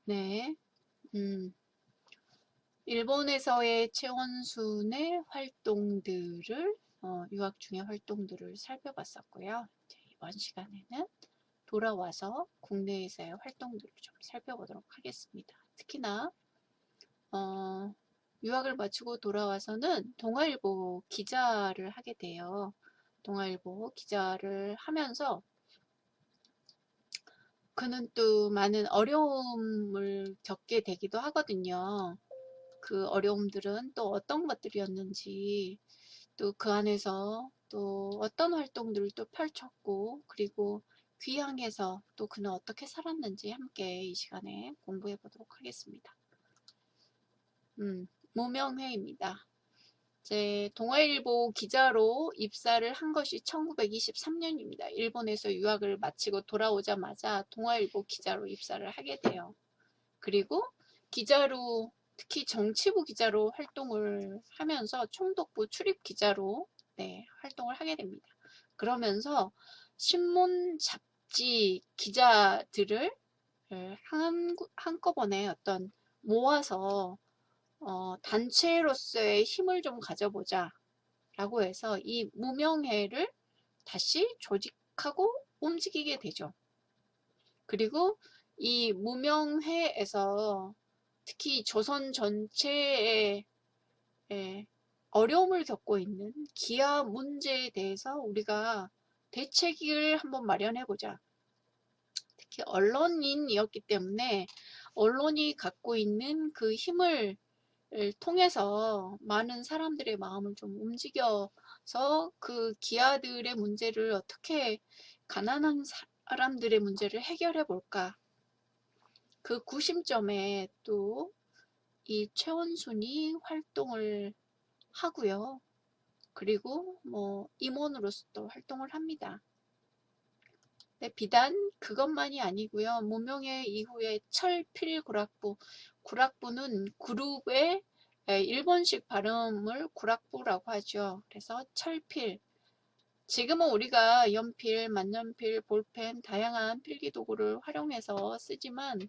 네. 일본에서의 최원순의 활동들을 유학 중의 활동들을 살펴봤었고요. 이제 이번 시간에는 돌아와서 국내에서의 활동들을 좀 살펴보도록 하겠습니다. 특히나 유학을 마치고 돌아와서는 동아일보 기자를 하게 돼요. 동아일보 기자를 하면서 그는 또 많은 어려움을 겪게 되기도 하거든요. 그 어려움들은 또 어떤 것들이었는지, 또 그 안에서 또 어떤 활동들을 또 펼쳤고, 그리고 귀향해서 또 그는 어떻게 살았는지 함께 이 시간에 공부해 보도록 하겠습니다. 무명회입니다. 제 동아일보 기자로 입사를 한 것이 1923년입니다. 일본에서 유학을 마치고 돌아오자마자 동아일보 기자로 입사를 하게 돼요. 그리고 기자로, 특히 정치부 기자로 활동을 하면서 총독부 출입 기자로 활동을 하게 됩니다. 그러면서 신문, 잡지 기자들을 한꺼번에 어떤 모아서 단체로서의 힘을 좀 가져보자 라고 해서 이 무명회를 다시 조직하고 움직이게 되죠. 그리고 이 무명회에서 특히 조선 전체에 어려움을 겪고 있는 기아 문제에 대해서 우리가 대책을 한번 마련해보자. 특히 언론인이었기 때문에 언론이 갖고 있는 그 힘을 통해서 많은 사람들의 마음을 좀 움직여서 그 기아들의 문제를 어떻게 가난한 사람들의 문제를 해결해 볼까. 그 구심점에 또 이 최원순이 활동을 하고요. 그리고 뭐 임원으로서도 활동을 합니다. 네, 비단 그것만이 아니고요. 무명회 이후에 철필구락부, 구락부는 그룹의 일본식 발음을 구락부라고 하죠. 그래서 철필. 지금은 우리가 연필, 만년필, 볼펜, 다양한 필기도구를 활용해서 쓰지만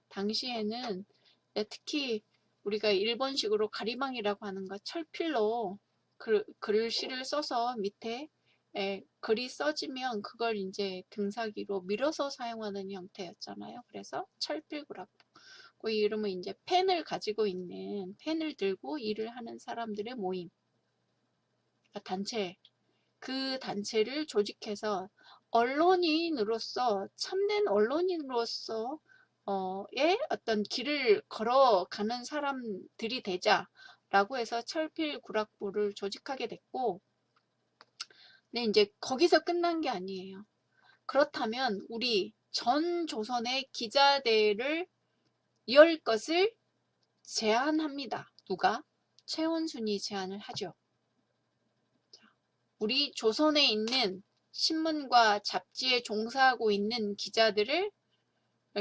당시에는 특히 우리가 일본식으로 가리방이라고 하는 거 철필로 글씨를 써서 밑에 글이 써지면 그걸 이제 등사기로 밀어서 사용하는 형태였잖아요. 그래서 철필구락부. 그 이름은 이제 펜을 가지고 있는, 펜을 들고 일을 하는 사람들의 모임, 단체. 그 단체를 조직해서 언론인으로서, 참된 언론인으로서 의 어떤 길을 걸어가는 사람들이 되자라고 해서 철필구락부를 조직하게 됐고, 근데 이제 거기서 끝난 게 아니에요. 그렇다면 우리 전 조선의 기자대를 열 것을 제안합니다. 누가? 최원순이 제안을 하죠. 우리 조선에 있는 신문과 잡지에 종사하고 있는 기자들을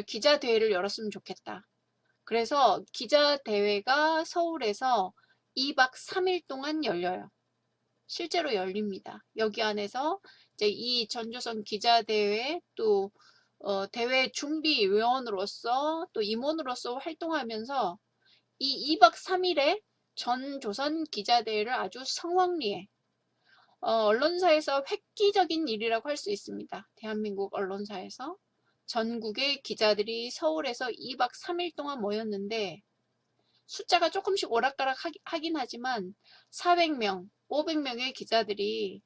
기자대회를 열었으면 좋겠다. 그래서 기자대회가 서울에서 2박 3일 동안 열려요. 실제로 열립니다. 여기 안에서 이제 이 전조선 기자대회 또 대회 준비위원으로서 또 임원으로서 활동하면서 이 2박 3일의 전조선 기자대회를 아주 성황리에 언론사에서 획기적인 일이라고 할 수 있습니다. 대한민국 언론사에서 전국의 기자들이 서울에서 2박 3일 동안 모였는데 숫자가 조금씩 오락가락 하긴 하지만 400명, 500명의 기자들이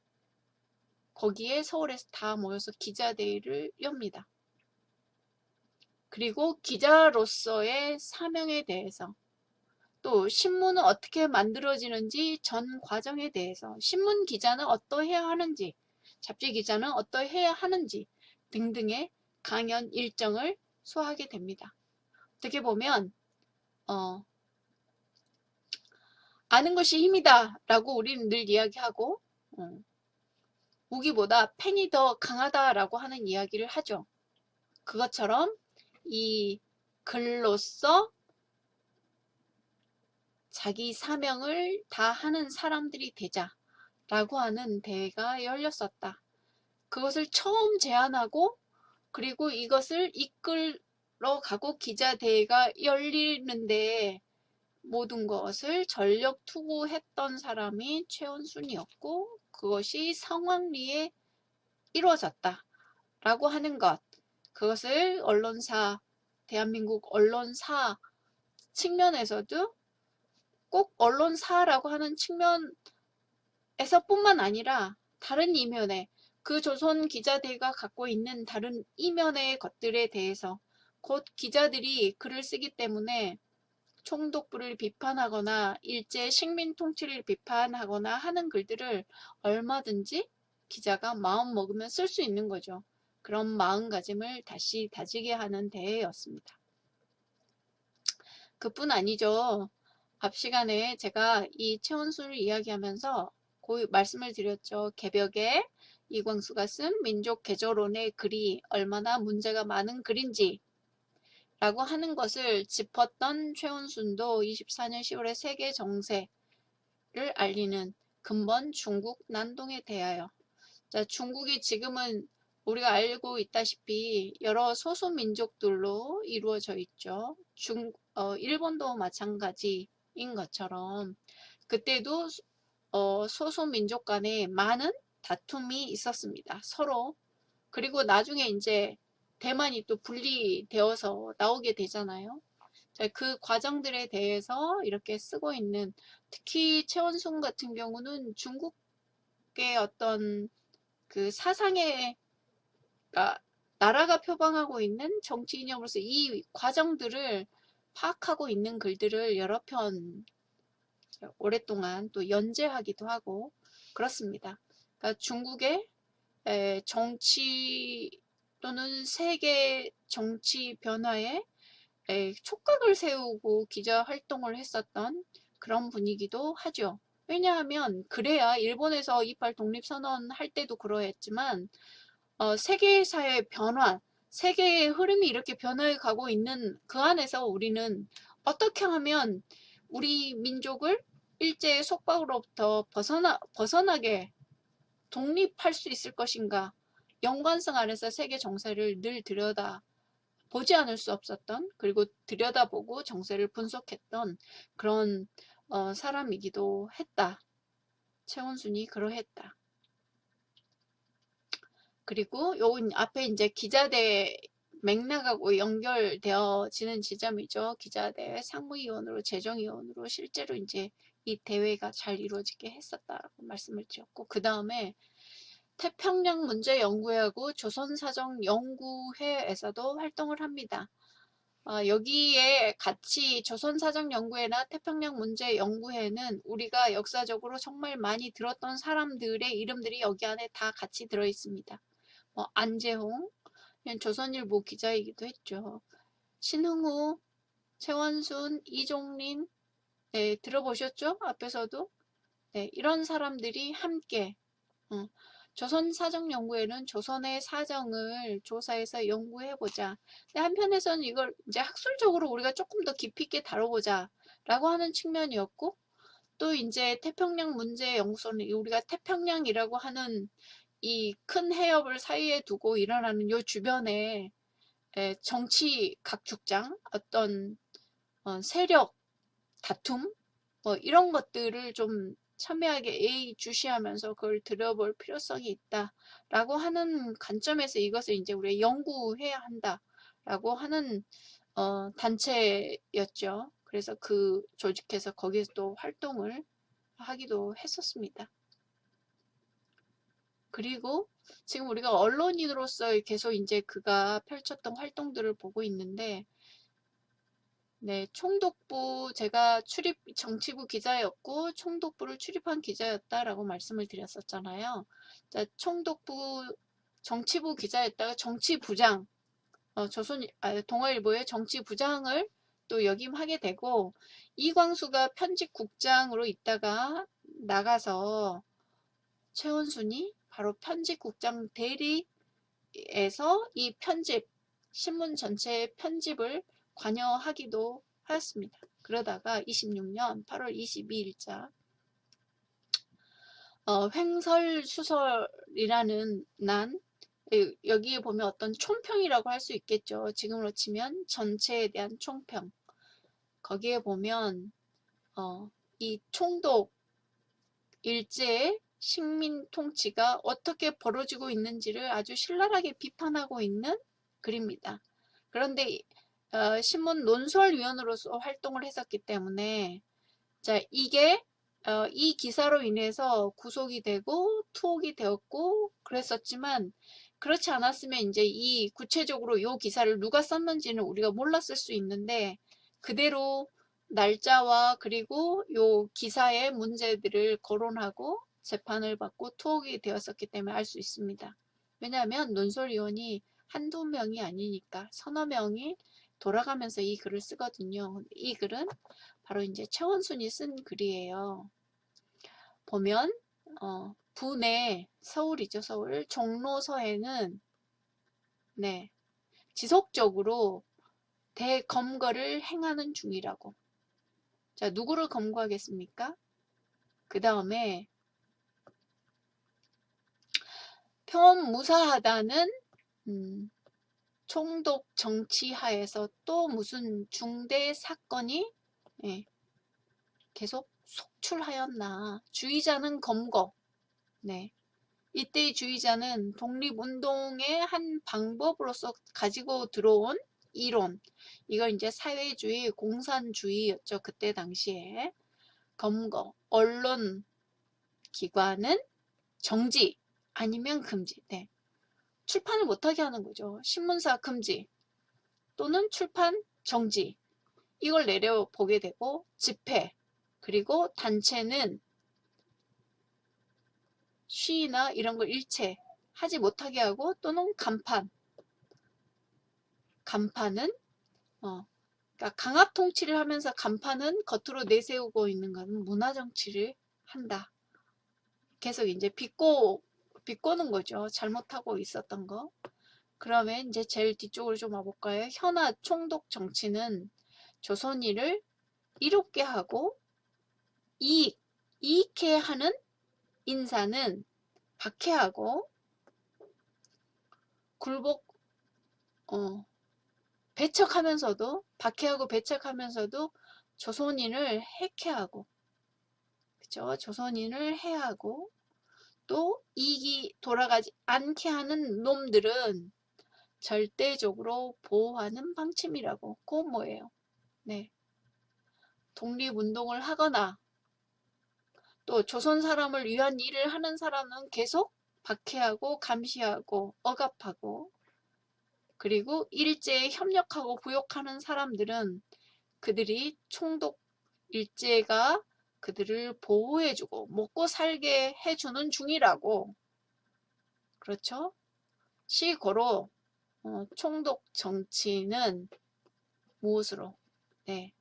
거기에 서울에서 다 모여서 기자대회를 엽니다. 그리고 기자로서의 사명에 대해서 또 신문은 어떻게 만들어지는지 전 과정에 대해서 신문 기자는 어떠해야 하는지 잡지 기자는 어떠해야 하는지 등등의 강연 일정을 소화하게 됩니다. 어떻게 보면 아는 것이 힘이다 라고 우리는 늘 이야기하고 무기보다 펜이 더 강하다라고 하는 이야기를 하죠. 그것처럼 이 글로써 자기 사명을 다하는 사람들이 되자라고 하는 대회가 열렸었다. 그것을 처음 제안하고 그리고 이것을 이끌 가고 기자대회가 열리는데 모든 것을 전력 투구했던 사람이 최원순이었고 그것이 성황리에 이루어졌다 라고 하는 것, 그것을 언론사, 대한민국 언론사 측면에서도 꼭 언론사라고 하는 측면에서뿐만 아니라 다른 이면에 그 조선 기자대가 갖고 있는 다른 이면의 것들에 대해서 곧 기자들이 글을 쓰기 때문에 총독부를 비판하거나 일제 식민 통치를 비판하거나 하는 글들을 얼마든지 기자가 마음 먹으면 쓸 수 있는 거죠. 그런 마음가짐을 다시 다지게 하는 대회였습니다. 그뿐 아니죠. 앞 시간에 제가 이 최원순을 이야기하면서 말씀을 드렸죠. 개벽에 이광수가 쓴 민족 개조론의 글이 얼마나 문제가 많은 글인지 라고 하는 것을 짚었던 최원순도 24년 10월에 세계 정세를 알리는 근본 중국 난동에 대하여, 자, 중국이 지금은 우리가 알고 있다시피 여러 소수민족들로 이루어져 있죠. 일본도 마찬가지인 것처럼 그때도 소수민족 간에 많은 다툼이 있었습니다. 서로. 그리고 나중에 이제 대만이 또 분리되어서 나오게 되잖아요. 자, 그 과정들에 대해서 이렇게 쓰고 있는, 특히 최원순 같은 경우는 중국의 어떤 그 사상의, 그러니까 나라가 표방하고 있는 정치 이념으로서 이 과정들을 파악하고 있는 글들을 여러 편 오랫동안 또 연재하기도 하고 그렇습니다. 그러니까 중국의 정치 또는 세계 정치 변화에 촉각을 세우고 기자 활동을 했었던 그런 분이기도 하죠. 왜냐하면 그래야 일본에서 28 독립선언 할 때도 그러했지만 세계사의 변화, 세계의 흐름이 이렇게 변화해 가고 있는 그 안에서 우리는 어떻게 하면 우리 민족을 일제의 속박으로부터 벗어나게 독립할 수 있을 것인가, 연관성 안에서 세계 정세를 늘 들여다 보지 않을 수 없었던, 그리고 들여다보고 정세를 분석했던 그런 사람이기도 했다. 최원순이 그러했다. 그리고 요 앞에 이제 기자대 맥락하고 연결되어지는 지점이죠. 기자대 상무위원으로, 재정위원으로 실제로 이제 이 대회가 잘 이루어지게 했었다라고 말씀을 드렸고, 그 다음에 태평양 문제 연구회하고 조선사정연구회에서도 활동을 합니다. 여기에 같이 조선사정연구회나 태평양문제연구회는 우리가 역사적으로 정말 많이 들었던 사람들의 이름들이 여기 안에 다 같이 들어 있습니다. 안재홍, 조선일보 기자이기도 했죠. 신흥우, 최원순, 이종린, 네, 들어보셨죠? 앞에서도. 네, 이런 사람들이 함께 조선사정연구회는 조선의 사정을 조사해서 연구해보자. 근데 한편에서는 이걸 이제 학술적으로 우리가 조금 더 깊이 있게 다뤄보자 라고 하는 측면이었고, 또 이제 태평양 문제 연구소는 우리가 태평양이라고 하는 이 큰 해협을 사이에 두고 일어나는 요 주변에 정치 각축장, 어떤 세력 다툼, 이런 것들을 좀 첨예하게 예의주시하면서 그걸 들여볼 필요성이 있다라고 하는 관점에서 이것을 이제 우리가 연구해야 한다라고 하는 단체였죠. 그래서 그 조직해서 거기서 또 활동을 하기도 했었습니다. 그리고 지금 우리가 언론인으로서 계속 이제 그가 펼쳤던 활동들을 보고 있는데, 네, 총독부, 제가 정치부 기자였고 총독부를 출입한 기자였다라고 말씀을 드렸었잖아요. 자, 총독부 정치부 기자였다가 정치부장, 동아일보의 정치부장을 또 역임하게 되고, 이광수가 편집국장으로 있다가 나가서 최원순이 바로 편집국장 대리에서 이 신문 전체의 편집을 관여하기도 하였습니다. 그러다가 26년 8월 22일자 횡설수설이라는 난 여기에 보면 어떤 총평이라고 할 수 있겠죠. 지금으로 치면 전체에 대한 총평. 거기에 보면 이 총독 일제의 식민 통치가 어떻게 벌어지고 있는지를 아주 신랄하게 비판하고 있는 글입니다. 그런데 신문 논설위원으로서 활동을 했었기 때문에 자, 이게 이 기사로 인해서 구속이 되고 투옥이 되었고 그랬었지만 그렇지 않았으면 이제 이 구체적으로 이 기사를 누가 썼는지는 우리가 몰랐을 수 있는데 그대로 날짜와 그리고 요 기사의 문제들을 거론하고 재판을 받고 투옥이 되었었기 때문에 알 수 있습니다. 왜냐하면 논설위원이 한두 명이 아니니까 서너 명이 돌아가면서 이 글을 쓰거든요. 이 글은 바로 이제 최원순이 쓴 글이에요. 보면 부내 서울이죠. 서울 종로서에는 네, 지속적으로 대검거를 행하는 중이라고. 자, 누구를 검거하겠습니까? 그 다음에 평온무사하다는 총독 정치하에서 또 무슨 중대 사건이 계속 속출하였나. 주의자는 검거. 네. 이때의 주의자는 독립운동의 한 방법으로서 가지고 들어온 이론. 이걸 이제 사회주의, 공산주의였죠. 그때 당시에. 검거, 언론 기관은 정지 아니면 금지. 네. 출판을 못하게 하는 거죠. 신문사 금지 또는 출판 정지. 이걸 내려보게 되고 집회 그리고 단체는 시위나 이런 걸 일체 하지 못하게 하고 또는 간판은 그러니까 강압 통치를 하면서 간판은 겉으로 내세우고 있는 것은 문화 정치를 한다. 계속 이제 비꼬는 거죠. 잘못하고 있었던 거. 그러면 이제 제일 뒤쪽으로 좀 와볼까요? 현아 총독 정치는 조선인을 이롭게 하고 이익해 하는 인사는 박해하고 굴복 배척하면서도 박해하고 배척하면서도 조선인을 해체하고 그죠? 조선인을 해하고 또 이익이 돌아가지 않게 하는 놈들은 절대적으로 보호하는 방침이라고. 그건 뭐예요? 네. 독립운동을 하거나 또 조선 사람을 위한 일을 하는 사람은 계속 박해하고 감시하고 억압하고 그리고 일제에 협력하고 부역하는 사람들은 그들이 총독 일제가 그들을 보호해주고 먹고 살게 해주는 중이라고. 그렇죠? 시고로 총독 정치는 무엇으로? 네,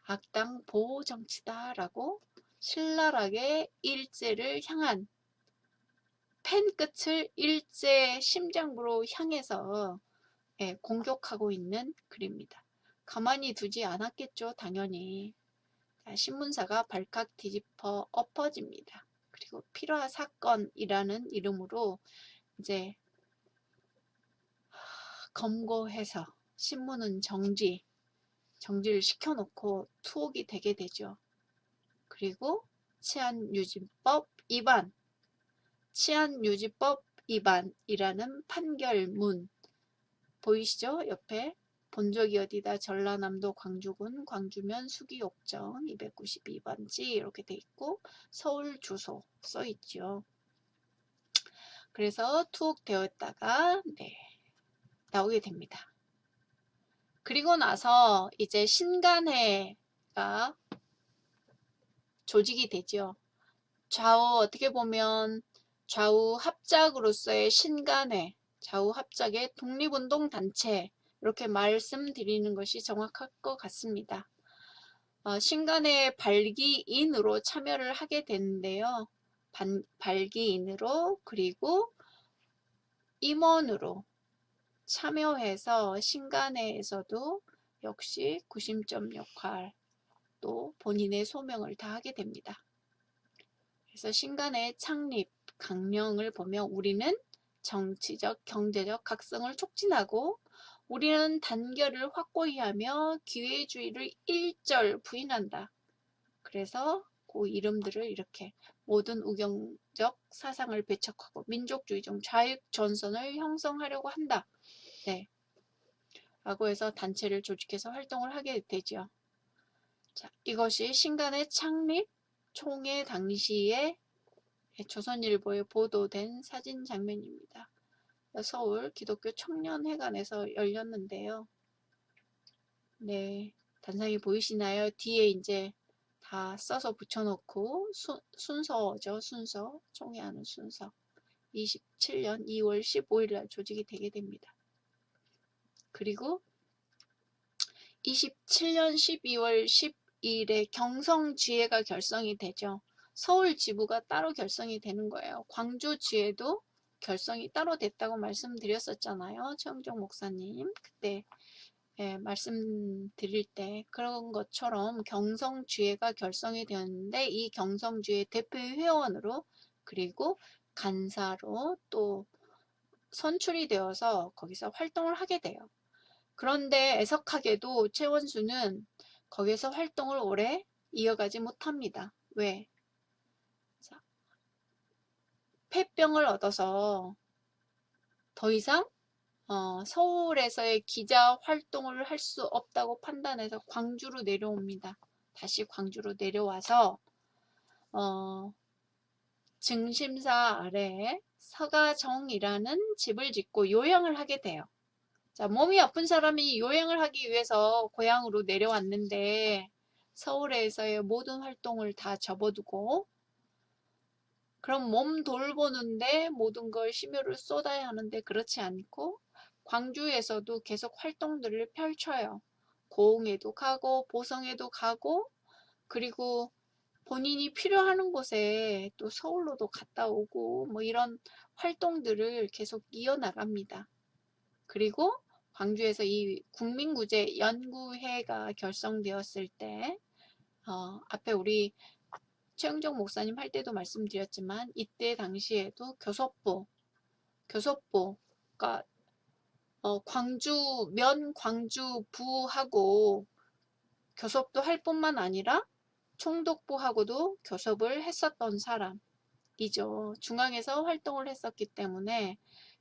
악당 보호 정치다라고 신랄하게 일제를 향한 펜 끝을 일제 심장부로 향해서 공격하고 있는 글입니다. 가만히 두지 않았겠죠. 당연히. 신문사가 발칵 뒤집어 엎어집니다. 그리고 필화 사건이라는 이름으로 이제 검거해서 신문은 정지를 시켜놓고 투옥이 되게 되죠. 그리고 치안유지법 위반이라는 판결문 보이시죠? 옆에 본적이 어디다 전라남도 광주군 광주면 수기옥정 292번지 이렇게 돼 있고 서울 주소 써 있죠. 그래서 투옥되었다가 나오게 됩니다. 그리고 나서 이제 신간회가 조직이 되죠. 좌우 어떻게 보면 좌우 합작으로서의 신간회, 좌우 합작의 독립운동 단체 이렇게 말씀드리는 것이 정확할 것 같습니다. 신간회 발기인으로 참여를 하게 되는데요. 발기인으로 그리고 임원으로 참여해서 신간회에서도 역시 구심점 역할 또 본인의 소명을 다하게 됩니다. 그래서 신간회 창립 강령을 보면 우리는 정치적, 경제적 각성을 촉진하고 우리는 단결을 확고히 하며 기회주의를 일절 부인한다. 그래서 그 이름들을 이렇게 모든 우경적 사상을 배척하고 민족주의적 좌익 전선을 형성하려고 한다. 네. 라고 해서 단체를 조직해서 활동을 하게 되죠. 자, 이것이 신간의 창립 총회 당시에 조선일보에 보도된 사진 장면입니다. 서울 기독교 청년회관에서 열렸는데요. 네, 단상이 보이시나요? 뒤에 이제 다 써서 붙여놓고 순서죠. 순서. 총회하는 순서. 27년 2월 15일 날 조직이 되게 됩니다. 그리고 27년 12월 10일에 경성지회가 결성이 되죠. 서울 지부가 따로 결성이 되는 거예요. 광주 지회도 결성이 따로 됐다고 말씀드렸었잖아요. 최영종 목사님. 그때 말씀드릴 때 그런 것처럼 경성지회가 결성이 되었는데 이 경성지회 대표 회원으로 그리고 간사로 또 선출이 되어서 거기서 활동을 하게 돼요. 그런데 애석하게도 최원수는 거기서 활동을 오래 이어가지 못합니다. 왜? 자, 폐병을 얻어서 더 이상 서울에서의 기자 활동을 할 수 없다고 판단해서 광주로 내려옵니다. 다시 광주로 내려와서 증심사 아래에 서가정이라는 집을 짓고 요양을 하게 돼요. 자, 몸이 아픈 사람이 요양을 하기 위해서 고향으로 내려왔는데 서울에서의 모든 활동을 다 접어두고 그럼 몸 돌보는데 모든 걸 심혈을 쏟아야 하는데 그렇지 않고 광주에서도 계속 활동들을 펼쳐요. 고흥에도 가고 보성에도 가고 그리고 본인이 필요하는 곳에 또 서울로도 갔다 오고 뭐 이런 활동들을 계속 이어나갑니다. 그리고 광주에서 이 국민구제 연구회가 결성되었을 때 앞에 우리 최영정 목사님 할 때도 말씀드렸지만 이때 당시에도 교섭부가 광주부하고 교섭도 할 뿐만 아니라 총독부하고도 교섭을 했었던 사람이죠. 중앙에서 활동을 했었기 때문에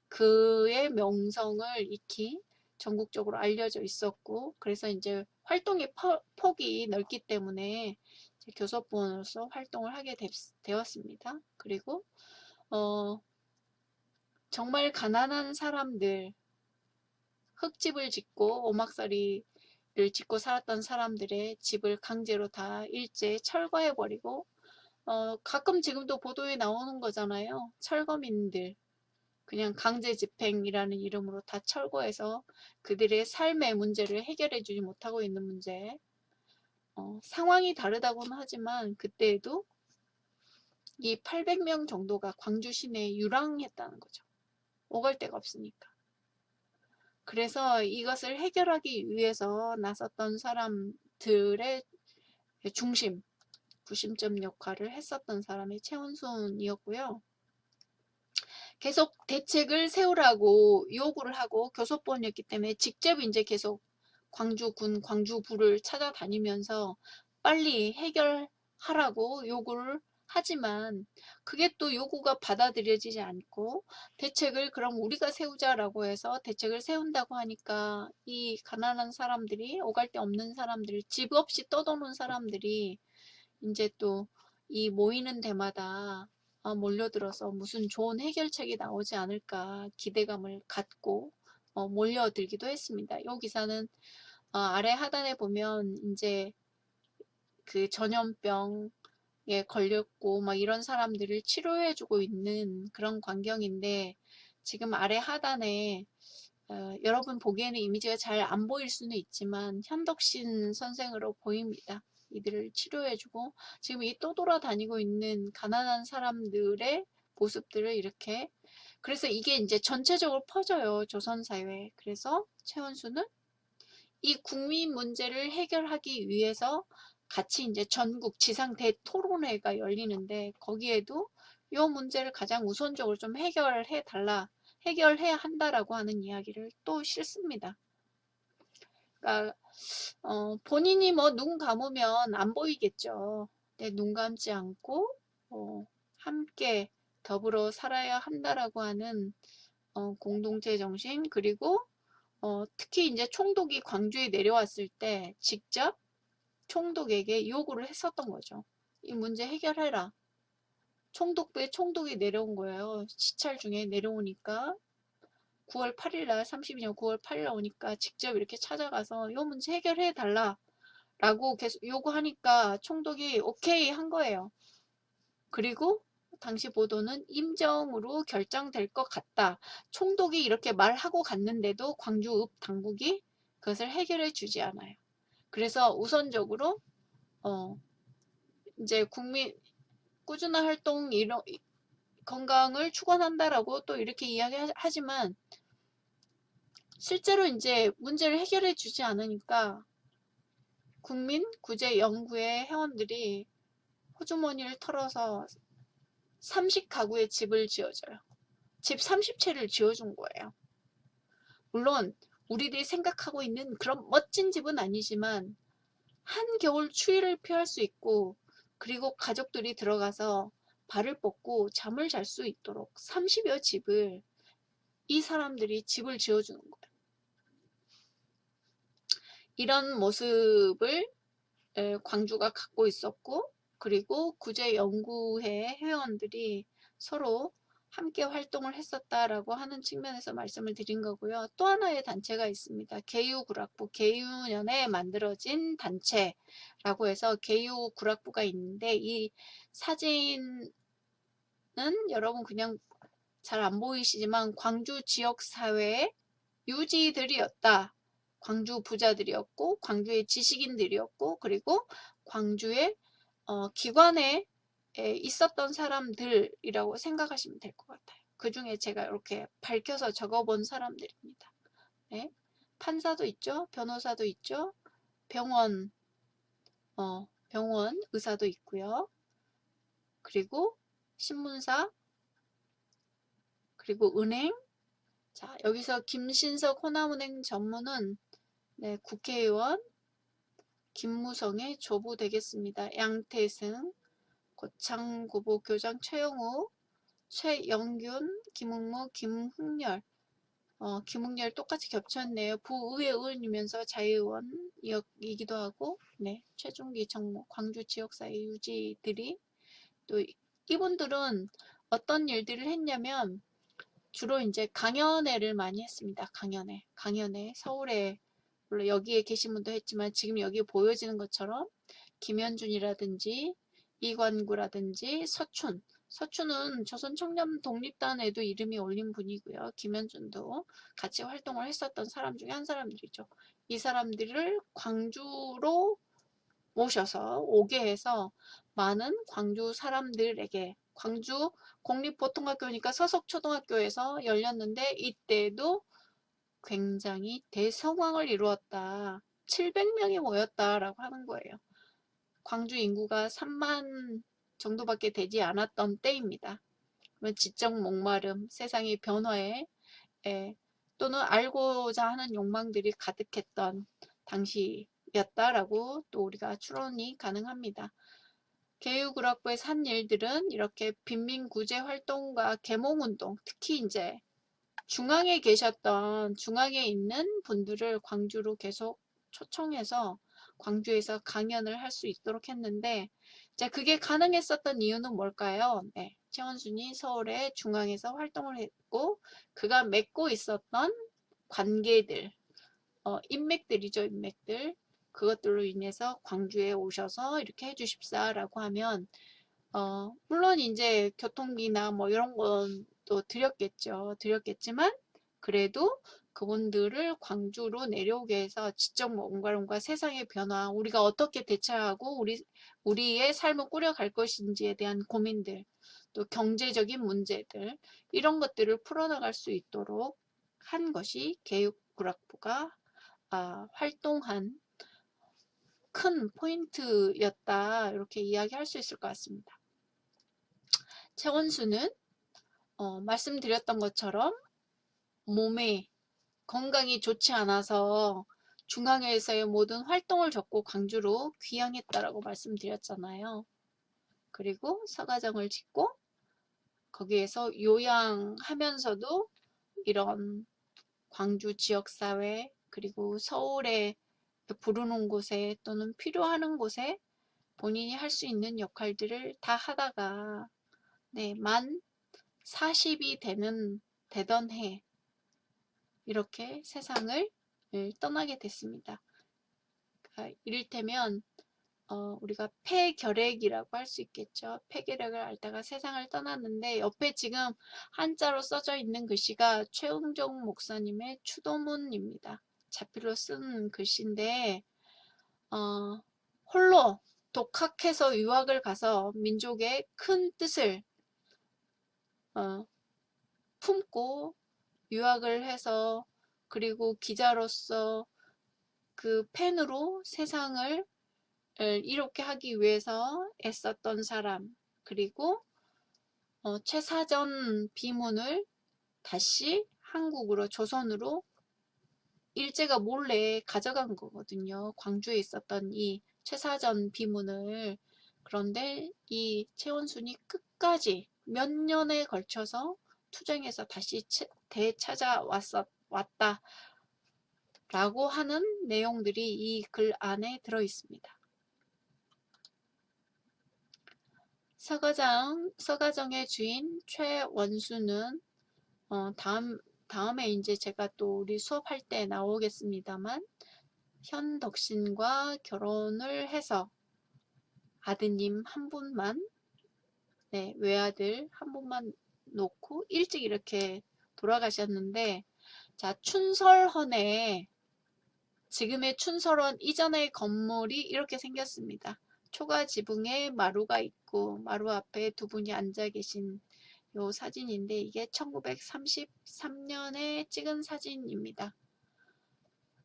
그의 명성을 익히 전국적으로 알려져 있었고 그래서 이제 활동의 폭이 넓기 때문에 교섭부원으로서 활동을 하게 되었습니다. 그리고 정말 가난한 사람들 흙집을 짓고 오막살이를 짓고 살았던 사람들의 집을 강제로 다 일제 철거해버리고 가끔 지금도 보도에 나오는 거잖아요. 철거민들 그냥 강제 집행이라는 이름으로 다 철거해서 그들의 삶의 문제를 해결해 주지 못하고 있는 문제 상황이 다르다고는 하지만 그때에도 이 800명 정도가 광주 시내에 유랑했다는 거죠. 오갈 데가 없으니까. 그래서 이것을 해결하기 위해서 나섰던 사람들의 구심점 역할을 했었던 사람이 최원순이었고요. 계속 대책을 세우라고 요구를 하고 교섭본이었기 때문에 직접 이제 계속 광주군, 광주부를 찾아다니면서 빨리 해결하라고 요구를 하지만 그게 또 요구가 받아들여지지 않고 대책을 그럼 우리가 세우자라고 해서 대책을 세운다고 하니까 이 가난한 사람들이 오갈 데 없는 사람들, 집 없이 떠도는 사람들이 이제 또 이 모이는 데마다 몰려들어서 무슨 좋은 해결책이 나오지 않을까 기대감을 갖고 몰려들기도 했습니다. 이 기사는 아래 하단에 보면 이제 그 전염병에 걸렸고 막 이런 사람들을 치료해주고 있는 그런 광경인데 지금 아래 하단에 여러분 보기에는 이미지가 잘 안 보일 수는 있지만 현덕신 선생으로 보입니다. 이들을 치료해주고 지금 이 떠돌아다니고 있는 가난한 사람들의 모습들을 이렇게 그래서 이게 이제 전체적으로 퍼져요. 조선사회에. 그래서 최원수는 이 국민 문제를 해결하기 위해서 같이 이제 전국 지상 대토론회가 열리는데 거기에도 이 문제를 가장 우선적으로 좀 해결해 달라 해결해야 한다라고 하는 이야기를 또 싫습니다. 그러니까 본인이 뭐 눈 감으면 안 보이겠죠. 근데 눈 감지 않고 함께 더불어 살아야 한다라고 하는 공동체 정신, 그리고 특히 이제 총독이 광주에 내려왔을 때 직접 총독에게 요구를 했었던 거죠. 이 문제 해결해라. 총독부에 총독이 내려온 거예요. 시찰 중에 내려오니까 9월 8일 날, 32년 9월 8일 날 오니까 직접 이렇게 찾아가서 이 문제 해결해 달라 라고 계속 요구하니까 총독이 오케이 한 거예요. 그리고 당시 보도는 임정으로 결정될 것 같다. 총독이 이렇게 말하고 갔는데도 광주읍 당국이 그것을 해결해 주지 않아요. 그래서 우선적으로 이제 국민 꾸준한 활동 건강을 축원한다라고 또 이렇게 이야기하지만 실제로 이제 문제를 해결해 주지 않으니까 국민구제연구회 회원들이 호주머니를 털어서 30가구의 집을 지어줘요. 집 30채를 지어준 거예요. 물론 우리들이 생각하고 있는 그런 멋진 집은 아니지만 한겨울 추위를 피할 수 있고, 그리고 가족들이 들어가서 발을 뻗고 잠을 잘 수 있도록 30여 집을 이 사람들이 집을 지어주는 거예요. 이런 모습을 광주가 갖고 있었고, 그리고 구제연구회 회원들이 서로 함께 활동을 했었다라고 하는 측면에서 말씀을 드린 거고요. 또 하나의 단체가 있습니다. 계유구락부, 계유년에 만들어진 단체라고 해서 계유구락부가 있는데, 이 사진은 여러분 그냥 잘 안 보이시지만 광주 지역사회의 유지들이었다. 광주 부자들이었고, 광주의 지식인들이었고, 그리고 광주의 기관에 있었던 사람들이라고 생각하시면 될 것 같아요. 그 중에 제가 이렇게 밝혀서 적어본 사람들입니다. 네. 판사도 있죠, 변호사도 있죠, 병원 의사도 있고요. 그리고 신문사, 그리고 은행. 자, 여기서 김신석 호남은행 전무는 네, 국회의원 김무성의 조부 되겠습니다. 양태승, 고창고보 교장 최영우, 최영균, 김흥무, 김흥렬. 김흥렬 똑같이 겹쳤네요. 부의회 의원이면서 자의원이기도 하고, 네, 최종기 정모, 광주 지역사회 유지들이 또 이분들은 어떤 일들을 했냐면 주로 이제 강연회를 많이 했습니다. 강연회 서울에 물론 여기에 계신 분도 했지만 지금 여기 보여지는 것처럼 김현준이라든지 이관구라든지 서춘은 조선청년 독립단에도 이름이 올린 분이고요. 김현준도 같이 활동을 했었던 사람 중에 한 사람들이죠. 이 사람들을 광주로 모셔서 오게 해서 많은 광주 사람들에게, 광주 공립보통학교니까 서석초등학교에서 열렸는데 이때도 굉장히 대성황을 이루었다. 700명이 모였다라고 하는 거예요. 광주 인구가 3만 정도밖에 되지 않았던 때입니다. 그러면 지적 목마름, 세상의 변화에 또는 알고자 하는 욕망들이 가득했던 당시였다라고 또 우리가 추론이 가능합니다. 계유구락부에서 한 일들은 이렇게 빈민구제 활동과 계몽운동, 특히 이제 중앙에 있는 분들을 광주로 계속 초청해서 광주에서 강연을 할 수 있도록 했는데, 자, 그게 가능했었던 이유는 뭘까요? 네, 최원순이 서울의 중앙에서 활동을 했고, 그가 맺고 있었던 관계들, 인맥들이죠, 인맥들. 그것들로 인해서 광주에 오셔서 이렇게 해주십사라고 하면, 물론 이제 교통비나 뭐 이런 건 또 드렸겠지만, 그래도 그분들을 광주로 내려오게 해서 지적 뭔가론과 세상의 변화, 우리가 어떻게 대처하고 우리의 삶을 꾸려갈 것인지에 대한 고민들, 또 경제적인 문제들, 이런 것들을 풀어나갈 수 있도록 한 것이 교육구락부가 활동한 큰 포인트였다, 이렇게 이야기할 수 있을 것 같습니다. 최원수는 말씀드렸던 것처럼 몸에 건강이 좋지 않아서 중앙회에서의 모든 활동을 접고 광주로 귀향했다라고 말씀드렸잖아요. 그리고 서가정을 짓고 거기에서 요양하면서도 이런 광주 지역사회 그리고 서울에 부르는 곳에 또는 필요하는 곳에 본인이 할 수 있는 역할들을 다 하다가 네, 만 40이 되던 해 이렇게 세상을 떠나게 됐습니다. 그러니까 이를테면 우리가 폐결핵이라고 할 수 있겠죠. 폐결핵을 앓다가 세상을 떠났는데 옆에 지금 한자로 써져 있는 글씨가 최응종 목사님의 추도문입니다. 자필로 쓴 글씨인데 홀로 독학해서 유학을 가서 민족의 큰 뜻을 품고 유학을 해서 그리고 기자로서 그 펜으로 세상을 이롭게 하기 위해서 애썼던 사람 그리고 최사전 비문을 다시 한국으로 조선으로 일제가 몰래 가져간 거거든요. 광주에 있었던 이 최사전 비문을. 그런데 이 최원순이 끝까지 몇 년에 걸쳐서 투쟁해서 다시 되찾아왔다 라고 하는 내용들이 이 글 안에 들어 있습니다. 서가정의 주인 최원수는 다음에 이제 제가 또 우리 수업할 때 나오겠습니다만 현덕신과 결혼을 해서 아드님 한 분만 네, 외아들 한 분만 놓고 일찍 이렇게 돌아가셨는데 자 춘설헌에 지금의 춘설헌 이전의 건물이 이렇게 생겼습니다. 초가 지붕에 마루가 있고 마루 앞에 두 분이 앉아 계신 요 사진인데 이게 1933년에 찍은 사진입니다.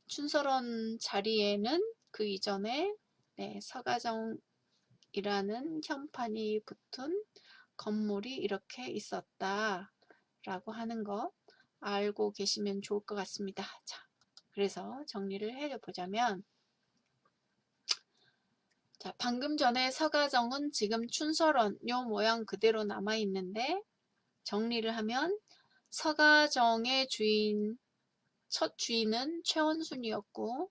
춘설헌 자리에는 그 이전에 네, 서가정이라는 현판이 붙은 건물이 이렇게 있었다 라고 하는 거 알고 계시면 좋을 것 같습니다. 자, 그래서 정리를 해보자면 자, 방금 전에 서가정은 지금 춘설헌 요 모양 그대로 남아있는데 정리를 하면 서가정의 첫 주인은 최원순이었고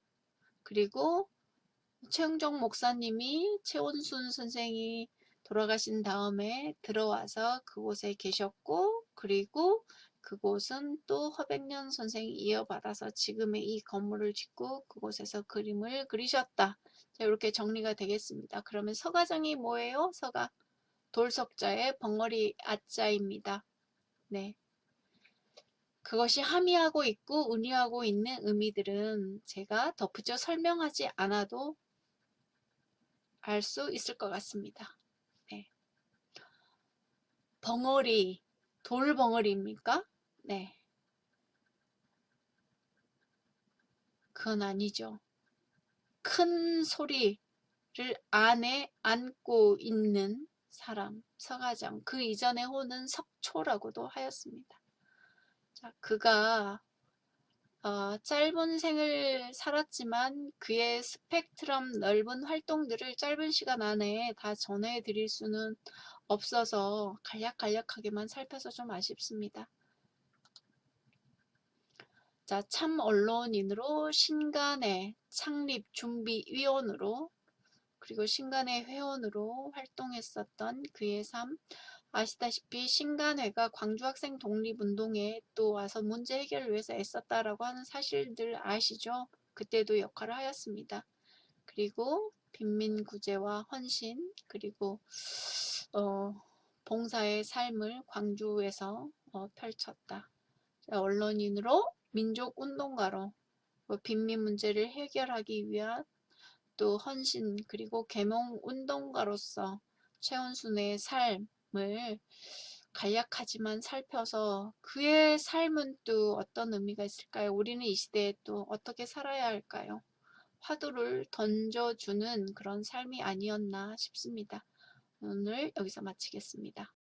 그리고 최응종 목사님이 최원순 선생이 돌아가신 다음에 들어와서 그곳에 계셨고 그리고 그곳은 또 허백년 선생이 이어받아서 지금의 이 건물을 짓고 그곳에서 그림을 그리셨다. 자, 이렇게 정리가 되겠습니다. 그러면 서가정이 뭐예요? 서가 돌석자의 벙어리 아자입니다. 네. 그것이 함의하고 있고 은유하고 있는 의미들은 제가 덧붙여 설명하지 않아도 알 수 있을 것 같습니다. 네. 벙어리, 돌벙어리입니까? 네. 그건 아니죠. 큰 소리를 안에 안고 있는 사람, 서가정. 그 이전의 호는 석초라고도 하였습니다. 자, 그가 짧은 생을 살았지만 그의 스펙트럼 넓은 활동들을 짧은 시간 안에 다 전해드릴 수는 없어서 간략하게만 살펴서 좀 아쉽습니다. 자, 참 언론인으로 신간의 창립준비위원으로 그리고 신간의 회원으로 활동했었던 그의 삶 아시다시피 신간회가 광주학생 독립운동에 또 와서 문제 해결을 위해서 애썼다라고 하는 사실들 아시죠? 그때도 역할을 하였습니다. 그리고 빈민구제와 헌신 그리고 봉사의 삶을 광주에서 펼쳤다. 언론인으로 민족운동가로 빈민 문제를 해결하기 위한 또 헌신 그리고 계몽운동가로서 최원순의 삶을 간략하지만 살펴서 그의 삶은 또 어떤 의미가 있을까요? 우리는 이 시대에 또 어떻게 살아야 할까요? 화두를 던져주는 그런 삶이 아니었나 싶습니다. 오늘 여기서 마치겠습니다.